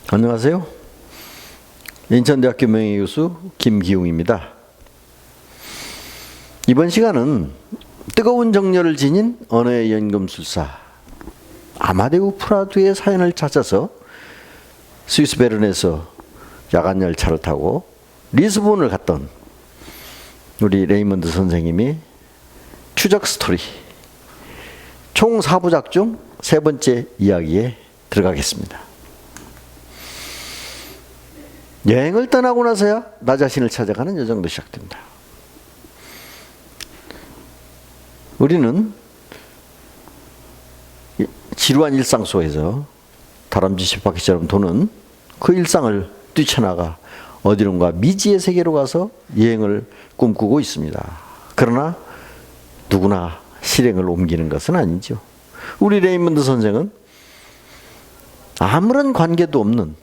안녕하세요. 인천대학교 명예교수 김기웅입니다. 이번 시간은 뜨거운 정열을 지닌 언어의 연금술사 아마데우 프라두의 사연을 찾아서 스위스 베른에서 야간 열차를 타고 리스본을 갔던 우리 레이먼드 선생님이 추적 스토리 총 4부작 중 세 번째 이야기에 들어가겠습니다. 여행을 떠나고 나서야 나 자신을 찾아가는 여정도 시작됩니다. 우리는 지루한 일상 속에서 다람쥐 쳇바퀴처럼 도는 그 일상을 뛰쳐나가 어디론가 미지의 세계로 가서 여행을 꿈꾸고 있습니다. 그러나 누구나 실행을 옮기는 것은 아니죠. 우리 레이먼드 선생은 아무런 관계도 없는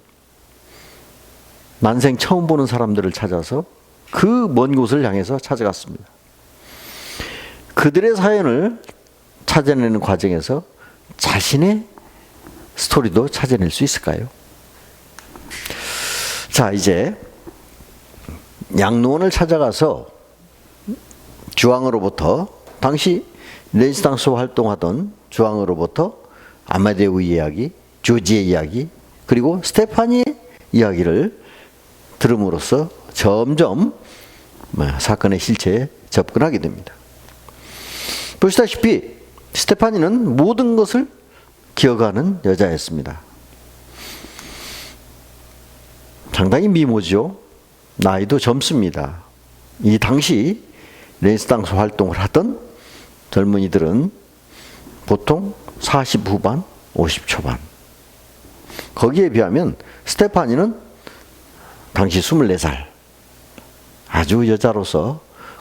난생 처음 보는 사람들을 찾아서 그 먼 곳을 향해서 찾아갔습니다. 그들의 사연을 찾아내는 과정에서 자신의 스토리도 찾아낼 수 있을까요? 자, 이제 양로원을 찾아가서 주왕으로부터 당시 레지스탕스 활동하던 주왕으로부터 아마데우 이야기, 조지의 이야기, 그리고 스테파니의 이야기를 들음으로써 점점 사건의 실체에 접근하게 됩니다. 보시다시피 스테파니는 모든 것을 기억하는 여자였습니다. 상당히 미모죠. 나이도 젊습니다. 이 당시 레지스탕스 활동을 하던 젊은이들은 보통 40 후반, 50 초반. 거기에 비하면 스테파니는 당시 24살. 아주 여자로서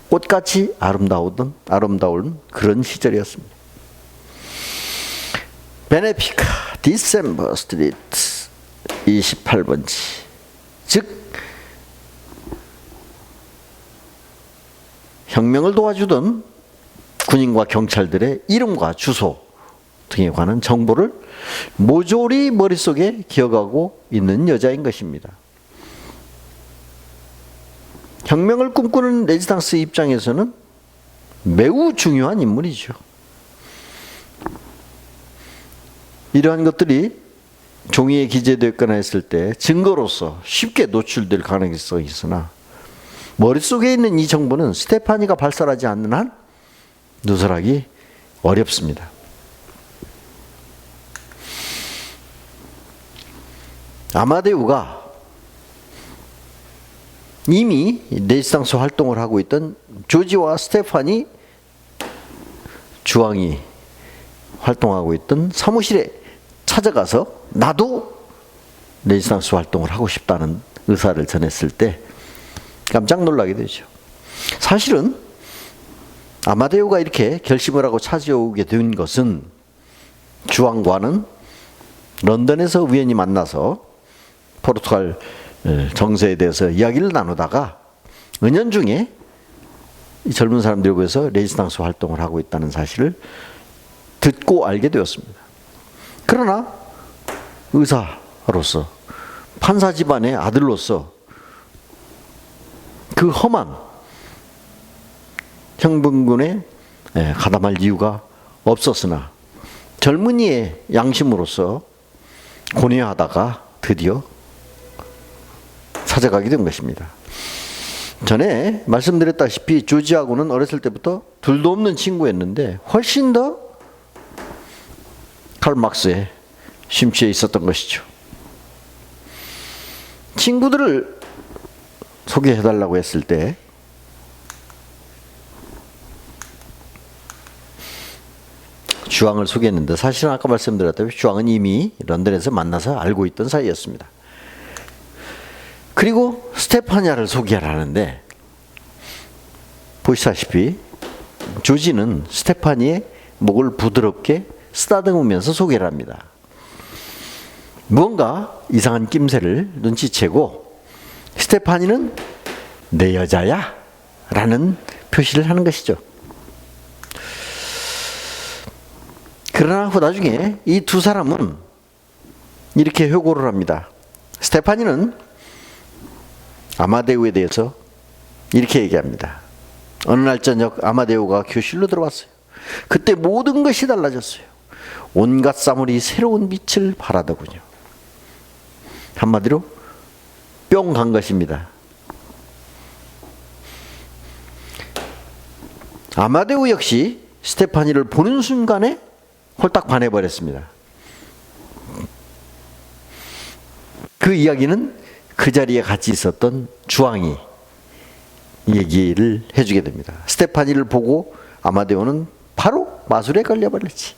꽃같이 아름다운 그런 시절이었습니다. 베네피카 디셈버 스트리트 28번지. 즉 혁명을 도와주던 군인과 경찰들의 이름과 주소 등에 관한 정보를 모조리 머릿속에 기억하고 있는 여자인 것입니다. 혁명을 꿈꾸는 레지스탕스 입장에서는 매우 중요한 인물이죠. 이러한 것들이 종이에 기재되거나 했을 때 증거로서 쉽게 노출될 가능성이 있으나 머릿속에 있는 이 정보는 스테파니가 발설하지 않는 한 누설하기 어렵습니다. 아마데우가 이미 레지스탕스 활동을 하고 있던 조지와 스테파니 주왕이 활동하고 있던 사무실에 찾아가서 나도 레지스탕스 활동을 하고 싶다는 의사를 전했을 때 깜짝 놀라게 되죠. 사실은 아마데우가 이렇게 결심을 하고 찾아오게 된 것은 주왕과는 런던에서 우연히 만나서 포르투갈 정세에 대해서 이야기를 나누다가 은연중에 이 젊은 사람들에 의해서 레지스탕스 활동을 하고 있다는 사실을 듣고 알게 되었습니다. 그러나 의사로서 판사 집안의 아들로서 그 험한 형분군에 가담할 이유가 없었으나 젊은이의 양심으로서 고뇌하다가 드디어 찾아가게 된 것입니다. 전에 말씀드렸다시피 조지하고는 어렸을 때부터 둘도 없는 친구였는데 훨씬 더 칼 막스에 심취해 있었던 것이죠. 친구들을 소개해달라고 했을 때 주왕을 소개했는데 사실은 아까 말씀드렸다시피 주왕은 이미 런던에서 만나서 알고 있던 사이였습니다. 그리고 스테파니아를 소개하라는데 보시다시피 조지는 스테파니의 목을 부드럽게 쓰다듬으면서 소개를 합니다. 무언가 이상한 낌새를 눈치채고 스테파니는 내 여자야 라는 표시를 하는 것이죠. 그러나 나중에 이 두 사람은 이렇게 회고를 합니다. 스테파니는 아마데우에 대해서 이렇게 얘기합니다. 어느 날 저녁 아마데우가 교실로 들어왔어요. 그때 모든 것이 달라졌어요. 온갖 사물이 새로운 빛을 발하더군요. 한마디로 뿅 간 것입니다. 아마데우 역시 스테파니를 보는 순간에 홀딱 반해버렸습니다. 그 이야기는 그 자리에 같이 있었던 주왕이 얘기를 해주게 됩니다. 스테파니를 보고 아마데우는 바로 마술에 걸려버렸지.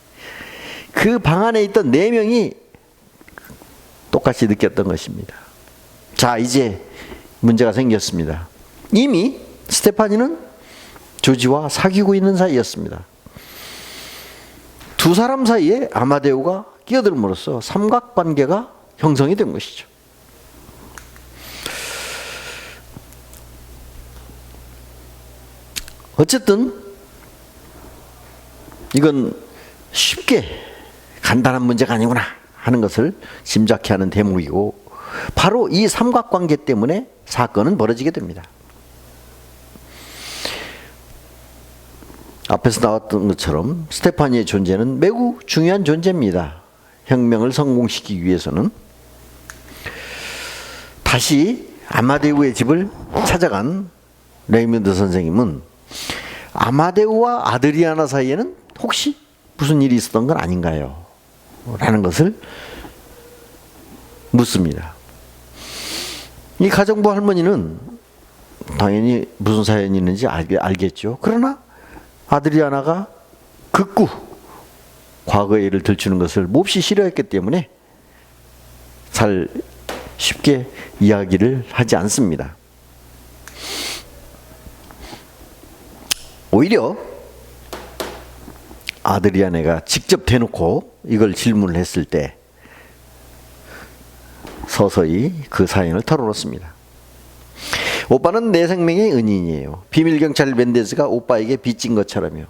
그 방 안에 있던 4명이 똑같이 느꼈던 것입니다. 자, 이제 문제가 생겼습니다. 이미 스테파니는 조지와 사귀고 있는 사이였습니다. 두 사람 사이에 아마데우가 끼어들므로써 삼각관계가 형성이 된 것이죠. 어쨌든 이건 쉽게 간단한 문제가 아니구나 하는 것을 짐작케 하는 대목이고, 바로 이 삼각관계 때문에 사건은 벌어지게 됩니다. 앞에서 나왔던 것처럼 스테파니의 존재는 매우 중요한 존재입니다. 혁명을 성공시키기 위해서는. 다시 아마데우의 집을 찾아간 레이몬드 선생님은 아마데우와 아드리아나 사이에는 혹시 무슨 일이 있었던 건 아닌가요? 라는 것을 묻습니다. 이 가정부 할머니는 당연히 무슨 사연이 있는지 알겠죠. 그러나 아드리아나가 극구 과거의 일을 들추는 것을 몹시 싫어했기 때문에 잘 쉽게 이야기를 하지 않습니다. 오히려 아드리아네가 직접 대놓고 이걸 질문을 했을 때 서서히 그 사연을 털어놓습니다. 오빠는 내 생명의 은인이에요. 비밀경찰 멘데스가 오빠에게 빚진 것처럼요.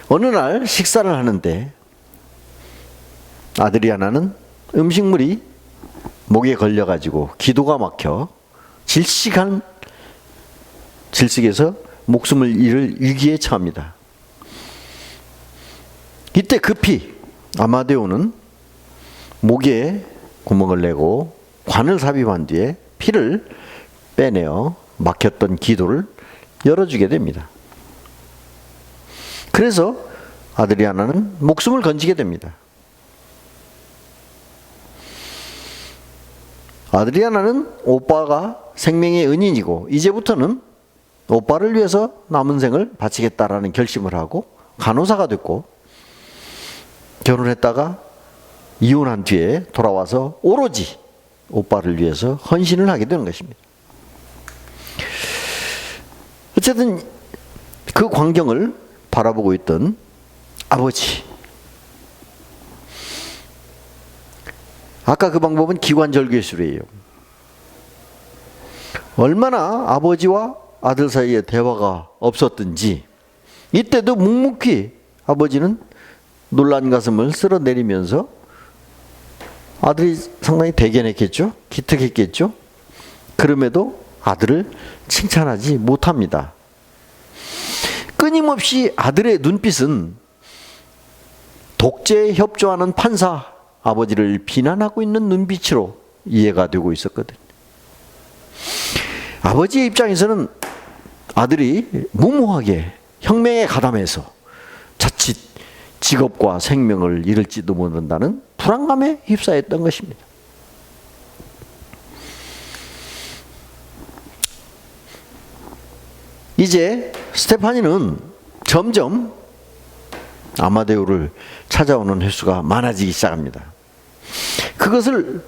어느 날 식사를 하는데 아드리아나는 음식물이 목에 걸려가지고 기도가 막혀 질식에서 목숨을 잃을 위기에 처합니다. 이때 급히 아마데우는 목에 구멍을 내고 관을 삽입한 뒤에 피를 빼내어 막혔던 기도를 열어주게 됩니다. 그래서 아드리아나는 목숨을 건지게 됩니다. 아드리아나는 오빠가 생명의 은인이고 이제부터는 오빠를 위해서 남은 생을 바치겠다라는 결심을 하고 간호사가 됐고, 결혼했다가 이혼한 뒤에 돌아와서 오로지 오빠를 위해서 헌신을 하게 되는 것입니다. 어쨌든 그 광경을 바라보고 있던 아버지, 아까 그 방법은 기관절개술이에요. 얼마나 아버지와 아들 사이에 대화가 없었든지 이때도 묵묵히 아버지는 놀란 가슴을 쓸어내리면서, 아들이 상당히 대견했겠죠? 기특했겠죠? 그럼에도 아들을 칭찬하지 못합니다. 끊임없이 아들의 눈빛은 독재에 협조하는 판사 아버지를 비난하고 있는 눈빛으로 이해가 되고 있었거든요. 아버지의 입장에서는 아들이 무모하게 혁명에 가담해서 자칫 직업과 생명을 잃을지도 모른다는 불안감에 휩싸였던 것입니다. 이제 스테파니는 점점 아마데우를 찾아오는 횟수가 많아지기 시작합니다. 그것을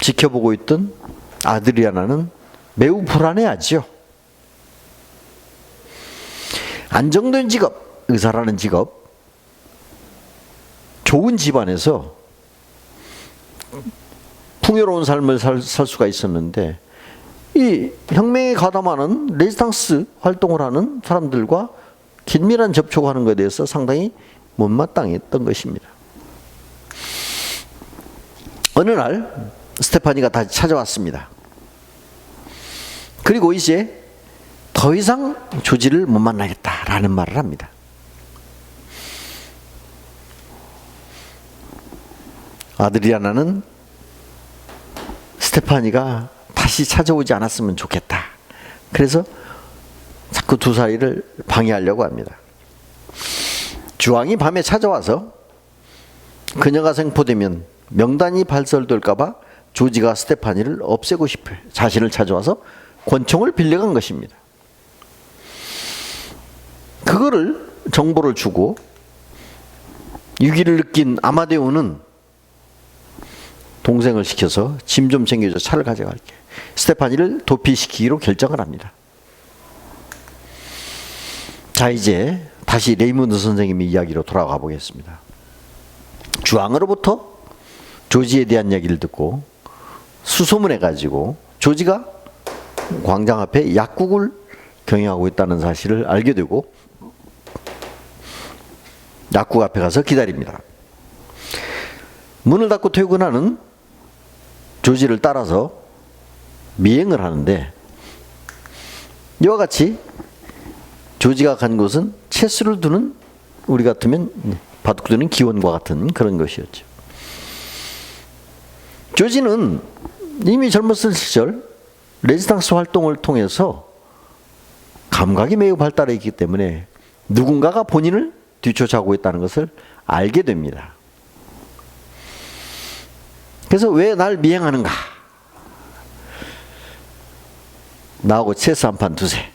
지켜보고 있던 아드리아나는 매우 불안해하죠. 안정된 직업, 의사라는 직업, 좋은 집안에서 풍요로운 삶을 살 수가 있었는데, 이 혁명에 가담하는 레지스탕스 활동을 하는 사람들과 긴밀한 접촉하는 것에 대해서 상당히 못마땅했던 것입니다. 어느 날 스테파니가 다시 찾아왔습니다. 그리고 이제 더 이상 조지를 못 만나겠다라는 말을 합니다. 아드리아나는 스테파니가 다시 찾아오지 않았으면 좋겠다. 그래서 자꾸 두 사이를 방해하려고 합니다. 주왕이 밤에 찾아와서 그녀가 생포되면 명단이 발설될까봐 조지가 스테파니를 없애고 싶어 자신을 찾아와서 권총을 빌려간 것입니다. 그거를 정보를 주고 위기를 느낀 아마데우는 동생을 시켜서 짐 좀 챙겨줘, 차를 가져갈게. 스테파니를 도피시키기로 결정을 합니다. 자, 이제 다시 레이몬드 선생님의 이야기로 돌아가 보겠습니다. 주왕으로부터 조지에 대한 이야기를 듣고 수소문해가지고 조지가 광장 앞에 약국을 경영하고 있다는 사실을 알게 되고 약국 앞에 가서 기다립니다. 문을 닫고 퇴근하는 조지를 따라서 미행을 하는데 이와 같이 조지가 간 곳은 채수를 두는, 우리 같으면 바둑 두는 기원과 같은 그런 것이었죠. 조지는 이미 젊었을 시절 레지스탕스 활동을 통해서 감각이 매우 발달해 있기 때문에 누군가가 본인을 뒤쫓아오고 있다는 것을 알게 됩니다. 그래서 왜 날 미행하는가? 나하고 체스 한 판 두세.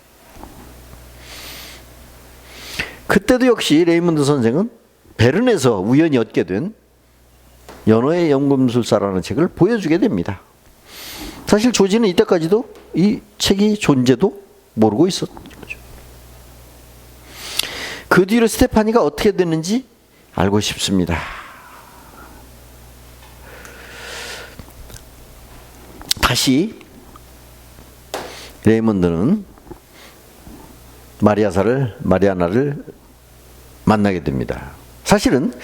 그때도 역시 레이몬드 선생은 베른에서 우연히 얻게 된 연호의 연금술사라는 책을 보여주게 됩니다. 사실 조지는 이때까지도 이 책이 존재도 모르고 있었죠. 그 뒤로 스테파니가 어떻게 됐는지 알고 싶습니다. 다시 레이몬드는 마리아나를 만나게 됩니다. 사실은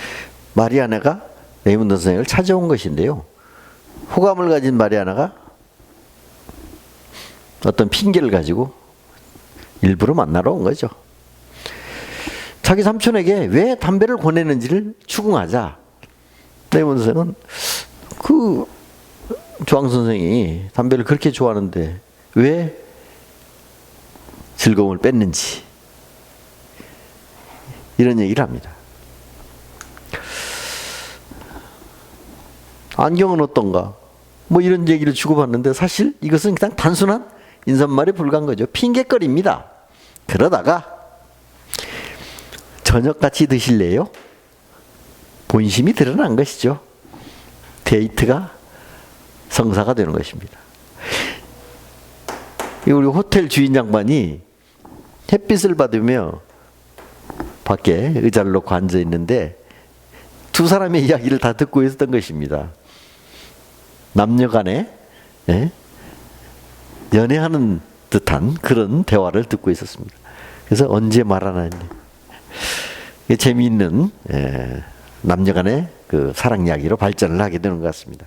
마리아나가 레이몬드 선생을 찾아온 것인데요. 호감을 가진 마리아나가 어떤 핑계를 가지고 일부러 만나러 온 거죠. 자기 삼촌에게 왜 담배를 권했는지를 추궁하자 레이몬드 선생은 그 주왕 선생이 담배를 그렇게 좋아하는데 왜 즐거움을 뺐는지 이런 얘기를 합니다. 안경은 어떤가? 뭐 이런 얘기를 주고받는데 사실 이것은 그냥 단순한 인사말에 불과한 거죠. 핑계거리입니다. 그러다가 저녁 같이 드실래요? 본심이 드러난 것이죠. 데이트가 성사가 되는 것입니다. 우리 호텔 주인 양반이 햇빛을 받으며 밖에 의자를 놓고 앉아 있는데 두 사람의 이야기를 다 듣고 있었던 것입니다. 남녀간에 연애하는 듯한 그런 대화를 듣고 있었습니다. 그래서 언제 말하나니 재미있는 남녀간의 그 사랑 이야기로 발전을 하게 되는 것 같습니다.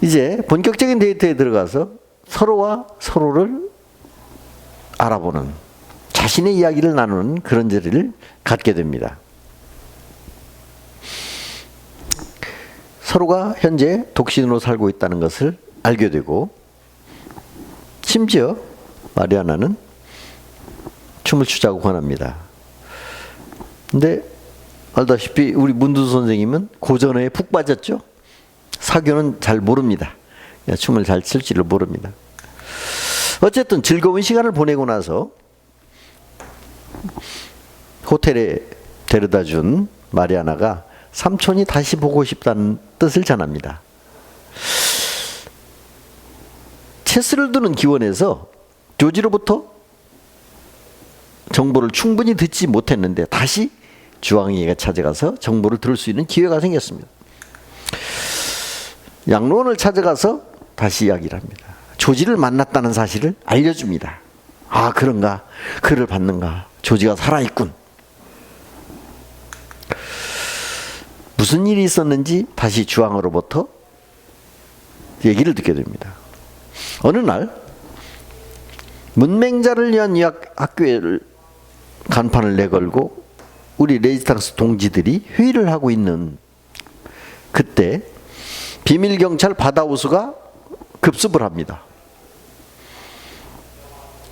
이제 본격적인 데이트에 들어가서 서로와 서로를 알아보는, 자신의 이야기를 나누는 그런 자리를 갖게 됩니다. 서로가 현재 독신으로 살고 있다는 것을 알게 되고 심지어 마리아나는 춤을 추자고 권합니다. 근데 알다시피 우리 문두수 선생님은 고전어에 푹 빠졌죠. 사교는 잘 모릅니다. 춤을 잘 출지를 모릅니다. 어쨌든 즐거운 시간을 보내고 나서 호텔에 데려다 준 마리아나가 삼촌이 다시 보고 싶다는 뜻을 전합니다. 체스를 두는 기원에서 조지로부터 정보를 충분히 듣지 못했는데 다시 주왕이가 찾아가서 정보를 들을 수 있는 기회가 생겼습니다. 양로원을 찾아가서 다시 이야기를 합니다. 조지를 만났다는 사실을 알려줍니다. 아, 그런가? 그를 봤는가? 조지가 살아있군. 무슨 일이 있었는지 다시 주왕으로부터 얘기를 듣게 됩니다. 어느 날 문맹자를 위한 학교를 간판을 내걸고 우리 레지스탕스 동지들이 회의를 하고 있는 그때 비밀경찰 바다우스가 급습을 합니다.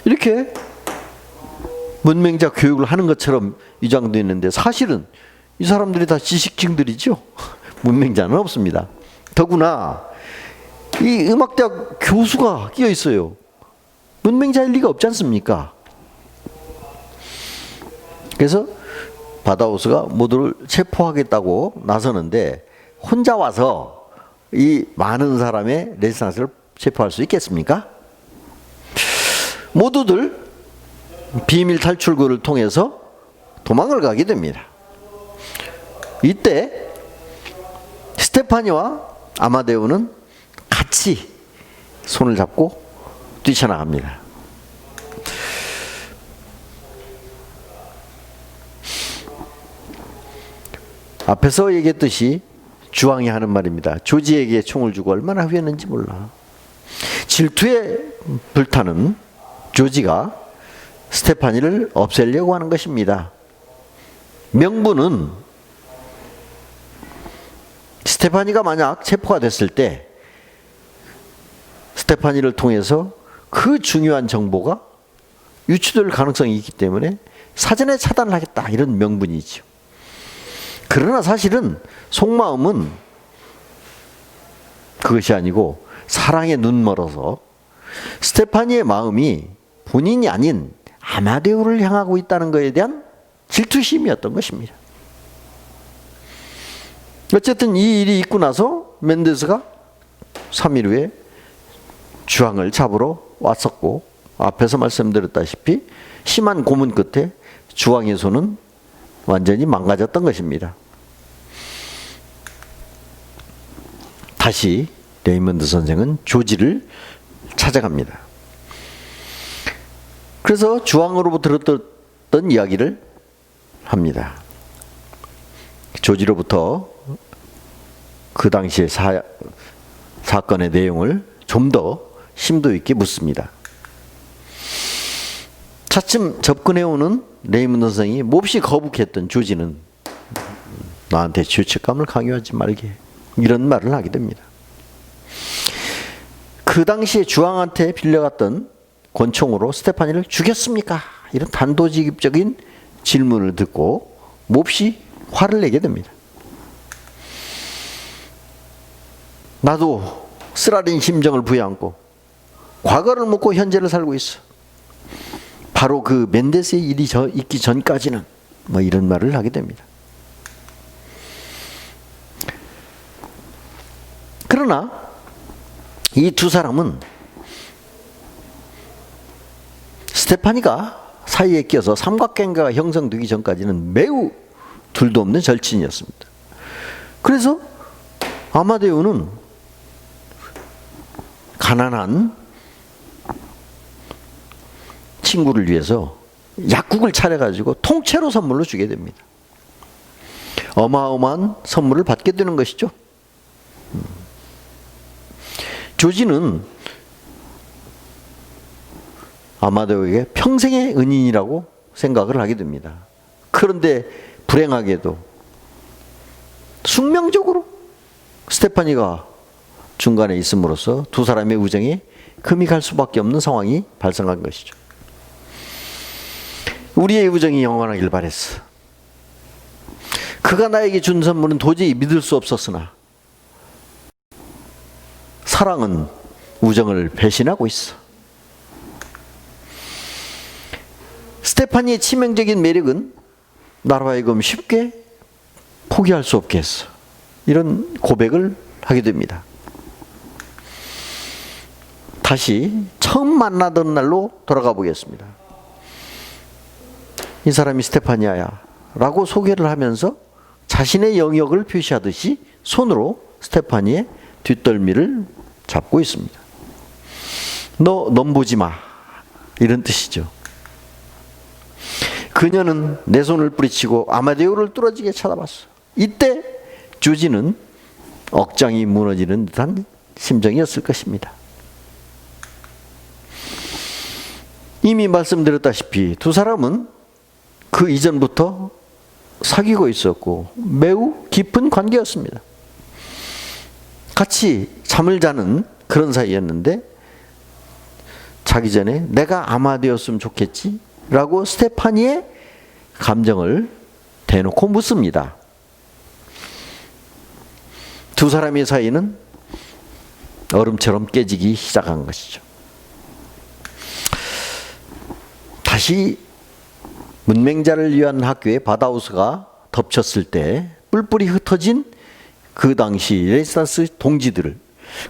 이렇게 문맹자 교육을 하는 것처럼 위장되어 있는데 사실은 이 사람들이 다 지식층들이죠. 문맹자는 없습니다. 더구나 이 음악대학 교수가 끼어 있어요. 문맹자일 리가 없지 않습니까? 그래서 바다우스가 모두를 체포하겠다고 나서는데 혼자 와서 이 많은 사람의 레지스탕스를 체포할 수 있겠습니까? 모두들 비밀 탈출구를 통해서 도망을 가게 됩니다. 이때 스테파니와 아마데우는 같이 손을 잡고 뛰쳐나갑니다. 앞에서 얘기했듯이 주왕이 하는 말입니다. 조지에게 총을 주고 얼마나 후회했는지 몰라. 질투에 불타는 조지가 스테파니를 없애려고 하는 것입니다. 명분은 스테파니가 만약 체포가 됐을 때 스테파니를 통해서 그 중요한 정보가 유출될 가능성이 있기 때문에 사전에 차단을 하겠다, 이런 명분이죠. 그러나 사실은 속마음은 그것이 아니고 사랑에 눈멀어서 스테파니의 마음이 본인이 아닌 아마데우를 향하고 있다는 것에 대한 질투심이었던 것입니다. 어쨌든 이 일이 있고 나서 멘데스가 3일 후에 주왕을 잡으러 왔었고, 앞에서 말씀드렸다시피 심한 고문 끝에 주왕의 손은 완전히 망가졌던 것입니다. 다시 레이먼드 선생은 조지를 찾아갑니다. 그래서 주왕으로부터 들었던 이야기를 합니다. 조지로부터 그 당시의 사건의 내용을 좀 더 심도 있게 묻습니다. 차츰 접근해오는 레이먼드 선생이 몹시 거북했던 조지는 나한테 죄책감을 강요하지 말게, 이런 말을 하게 됩니다. 그 당시에 주왕한테 빌려갔던 권총으로 스테파니를 죽였습니까? 이런 단도직입적인 질문을 듣고 몹시 화를 내게 됩니다. 나도 쓰라린 심정을 부여안고 과거를 묻고 현재를 살고 있어. 바로 그 멘데스의 일이 있기 전까지는, 뭐 이런 말을 하게 됩니다. 그러나 이 두 사람은 스테파니가 사이에 끼어서 삼각관계가 형성되기 전까지는 매우 둘도 없는 절친이었습니다. 그래서 아마데우는 가난한 친구를 위해서 약국을 차려가지고 통째로 선물로 주게 됩니다. 어마어마한 선물을 받게 되는 것이죠. 조지는 아마데우에게 평생의 은인이라고 생각을 하게 됩니다. 그런데 불행하게도 숙명적으로 스테파니가 중간에 있음으로써 두 사람의 우정이 금이 갈 수밖에 없는 상황이 발생한 것이죠. 우리의 우정이 영원하길 바랬어. 그가 나에게 준 선물은 도저히 믿을 수 없었으나 사랑은 우정을 배신하고 있어. 스테파니의 치명적인 매력은 나로 하여금 쉽게 포기할 수 없게 했어. 이런 고백을 하게 됩니다. 다시 처음 만나던 날로 돌아가 보겠습니다. 이 사람이 스테파니아야 라고 소개를 하면서 자신의 영역을 표시하듯이 손으로 스테파니의 뒷덜미를 잡고 있습니다. 너 넘보지 마, 이런 뜻이죠. 그녀는 내 손을 뿌리치고 아마데우를 뚫어지게 쳐다봤어. 이때 조지는 억장이 무너지는 듯한 심정이었을 것입니다. 이미 말씀드렸다시피 두 사람은 그 이전부터 사귀고 있었고 매우 깊은 관계였습니다. 같이 잠을 자는 그런 사이였는데 자기 전에 내가 아마데였으면 좋겠지? 라고 스테파니의 감정을 대놓고 묻습니다. 두 사람의 사이는 얼음처럼 깨지기 시작한 것이죠. 다시 문맹자를 위한 학교에 바다우스가 덮쳤을 때 뿔뿔이 흩어진 그 당시 레지스탄스 동지들을,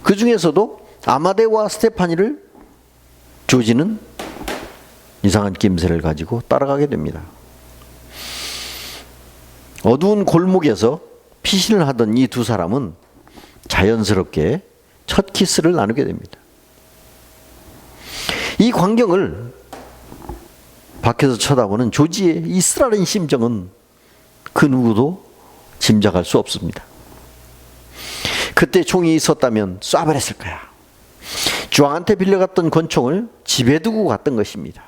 그 중에서도 아마데와 스테파니를 조지는 이상한 낌새를 가지고 따라가게 됩니다. 어두운 골목에서 피신을 하던 이 두 사람은 자연스럽게 첫 키스를 나누게 됩니다. 이 광경을 밖에서 쳐다보는 조지의 이 쓰라린 심정은 그 누구도 짐작할 수 없습니다. 그때 총이 있었다면 쏴버렸을 거야. 주왕한테 빌려갔던 권총을 집에 두고 갔던 것입니다.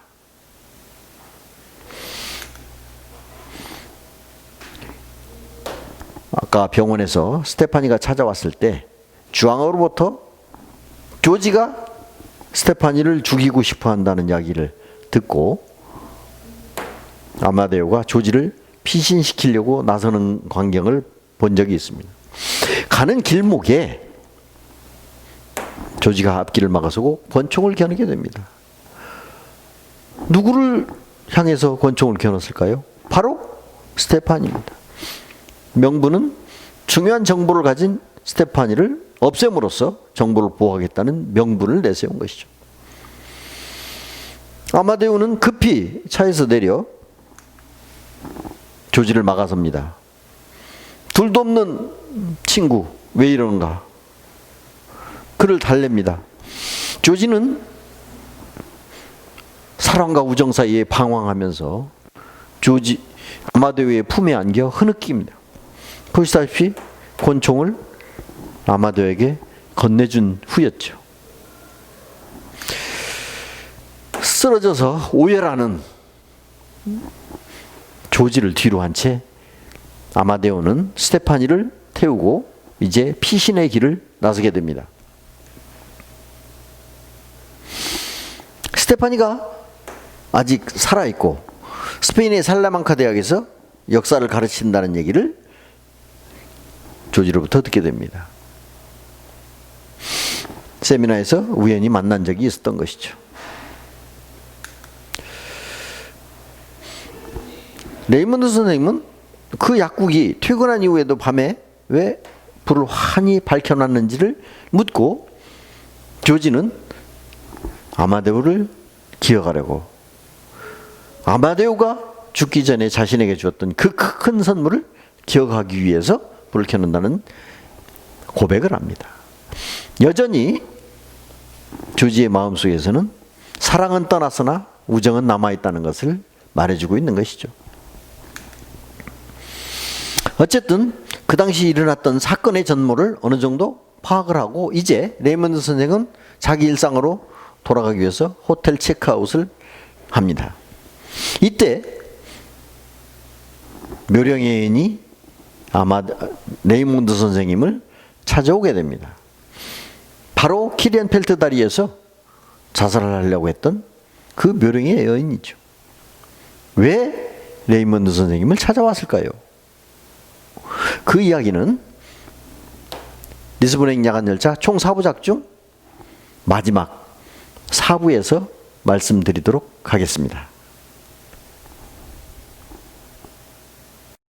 아까 병원에서 스테파니가 찾아왔을 때 주왕으로부터 조지가 스테파니를 죽이고 싶어 한다는 이야기를 듣고 아마데오가 조지를 피신시키려고 나서는 광경을 본 적이 있습니다. 가는 길목에 조지가 앞길을 막아서고 권총을 겨누게 됩니다. 누구를 향해서 권총을 겨눴을까요? 바로 스테파니입니다. 명분은 중요한 정보를 가진 스테파니를 없앰으로써 정보를 보호하겠다는 명분을 내세운 것이죠. 아마데오는 급히 차에서 내려 조지를 막아섭니다. 둘도 없는 친구, 왜 이러는가? 그를 달랩니다. 조지는 사랑과 우정 사이에 방황하면서 아마데오의 품에 안겨 흐느낍니다. 보시다시피 권총을 아마데오에게 건네준 후였죠. 쓰러져서 오열하는 조지를 뒤로 한 채 아마데오는 스테파니를 태우고 이제 피신의 길을 나서게 됩니다. 스테파니가 아직 살아있고 스페인의 살라망카 대학에서 역사를 가르친다는 얘기를 조지로부터 듣게 됩니다. 세미나에서 우연히 만난 적이 있었던 것이죠. 레이먼드 선생님은 그 약국이 퇴근한 이후에도 밤에 왜 불을 환히 밝혀놨는지를 묻고 조지는 아마데오를 기억하려고, 아마데오가 죽기 전에 자신에게 주었던 그 큰 선물을 기억하기 위해서 불을 켜놓는다는 고백을 합니다. 여전히 조지의 마음속에서는 사랑은 떠났으나 우정은 남아있다는 것을 말해주고 있는 것이죠. 어쨌든 그 당시 일어났던 사건의 전모를 어느 정도 파악을 하고 이제 레이먼드 선생은 자기 일상으로 돌아가기 위해서 호텔 체크아웃을 합니다. 이때 묘령의 여인이 레이먼드 선생님을 찾아오게 됩니다. 바로 키리안펠트 다리에서 자살을 하려고 했던 그 묘령의 여인이죠. 왜 레이먼드 선생님을 찾아왔을까요? 그 이야기는 리스본행 야간열차 총 4부작 중 마지막 4부에서 말씀드리도록 하겠습니다.